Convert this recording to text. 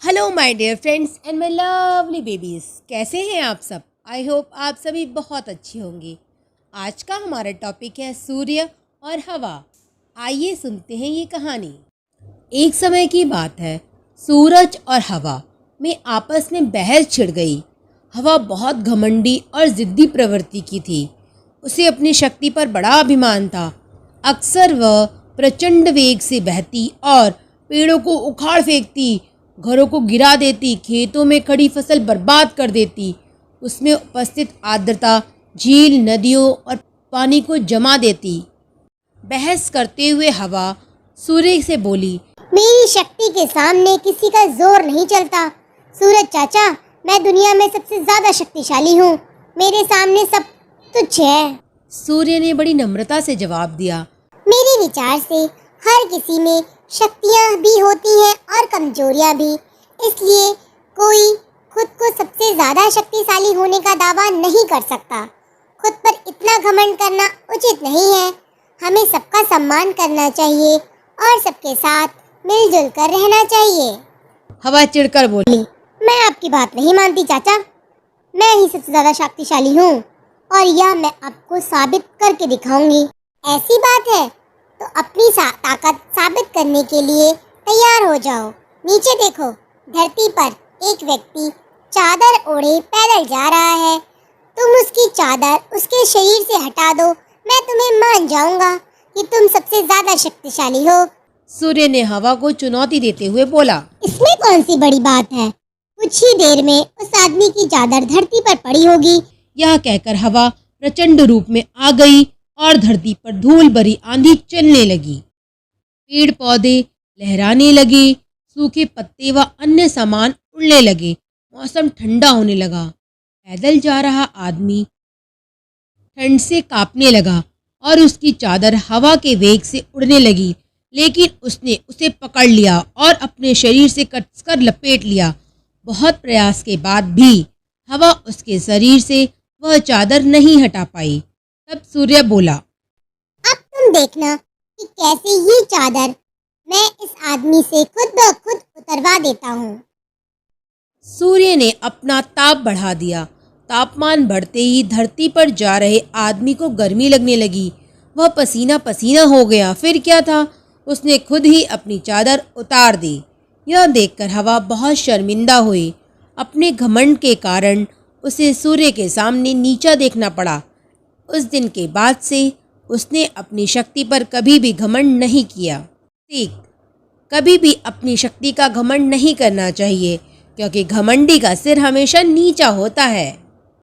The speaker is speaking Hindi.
Hello my dear friends and my lovely babies, कैसे हैं आप सब। आई होप आप सभी बहुत अच्छी होंगी। आज का हमारा टॉपिक है सूर्य और हवा। आइए सुनते हैं ये कहानी। एक समय की बात है, सूरज और हवा में आपस में बहस छिड़ गई। हवा बहुत घमंडी और ज़िद्दी प्रवृत्ति की थी। उसे अपनी शक्ति पर बड़ा अभिमान था। अक्सर वह प्रचंड वेग से बहती और पेड़ों को उखाड़ फेंकती, घरों को गिरा देती, खेतों में खड़ी फसल बर्बाद कर देती। उसमें उपस्थित आर्द्रता झील, नदियों और पानी को जमा देती। बहस करते हुए हवा सूर्य से बोली, मेरी शक्ति के सामने किसी का जोर नहीं चलता। सूरज चाचा, मैं दुनिया में सबसे ज्यादा शक्तिशाली हूँ। मेरे सामने सब तुच्छ है। सूर्य ने बड़ी नम्रता से जवाब दिया, मेरे विचार से हर किसी में शक्तियाँ भी होती हैं और कमजोरियाँ भी। इसलिए कोई खुद को सबसे ज्यादा शक्तिशाली होने का दावा नहीं कर सकता। खुद पर इतना घमंड करना उचित नहीं है। हमें सबका सम्मान करना चाहिए और सबके साथ मिलजुल कर रहना चाहिए। हवा चिढ़कर बोली, मैं आपकी बात नहीं मानती चाचा। मैं ही सबसे ज्यादा शक्तिशाली हूँ और यह मैं आपको साबित करके दिखाऊंगी। ऐसी बात है तो अपनी ताकत साबित करने के लिए तैयार हो जाओ। नीचे देखो, धरती पर एक व्यक्ति चादर ओढ़े पैदल जा रहा है। तुम उसकी चादर उसके शरीर से हटा दो, मैं तुम्हें मान जाऊंगा कि तुम सबसे ज्यादा शक्तिशाली हो। सूर्य ने हवा को चुनौती देते हुए बोला, इसमें कौन सी बड़ी बात है। कुछ ही देर में उस आदमी की चादर धरती पर पड़ी होगी। यह कहकर हवा प्रचंड रूप में आ गई और धरती पर धूल भरी आंधी चलने लगी। पेड़ पौधे लहराने लगे, सूखे पत्ते व अन्य सामान उड़ने लगे। मौसम ठंडा होने लगा। पैदल जा रहा आदमी ठंड से कांपने लगा और उसकी चादर हवा के वेग से उड़ने लगी, लेकिन उसने उसे पकड़ लिया और अपने शरीर से कसकर लपेट लिया। बहुत प्रयास के बाद भी हवा उसके शरीर से वह चादर नहीं हटा पाई। तब सूर्य बोला, अब तुम देखना कि कैसे ये चादर मैं इस आदमी से खुद ब खुद उतरवा देता हूँ। सूर्य ने अपना ताप बढ़ा दिया। तापमान बढ़ते ही धरती पर जा रहे आदमी को गर्मी लगने लगी। वह पसीना पसीना हो गया। फिर क्या था, उसने खुद ही अपनी चादर उतार दी। यह देखकर हवा बहुत शर्मिंदा हुई। अपने घमंड के कारण उसे सूर्य के सामने नीचा देखना पड़ा। उस दिन के बाद से उसने अपनी शक्ति पर कभी भी घमंड नहीं किया। ठीक, कभी भी अपनी शक्ति का घमंड नहीं करना चाहिए, क्योंकि घमंडी का सिर हमेशा नीचा होता है।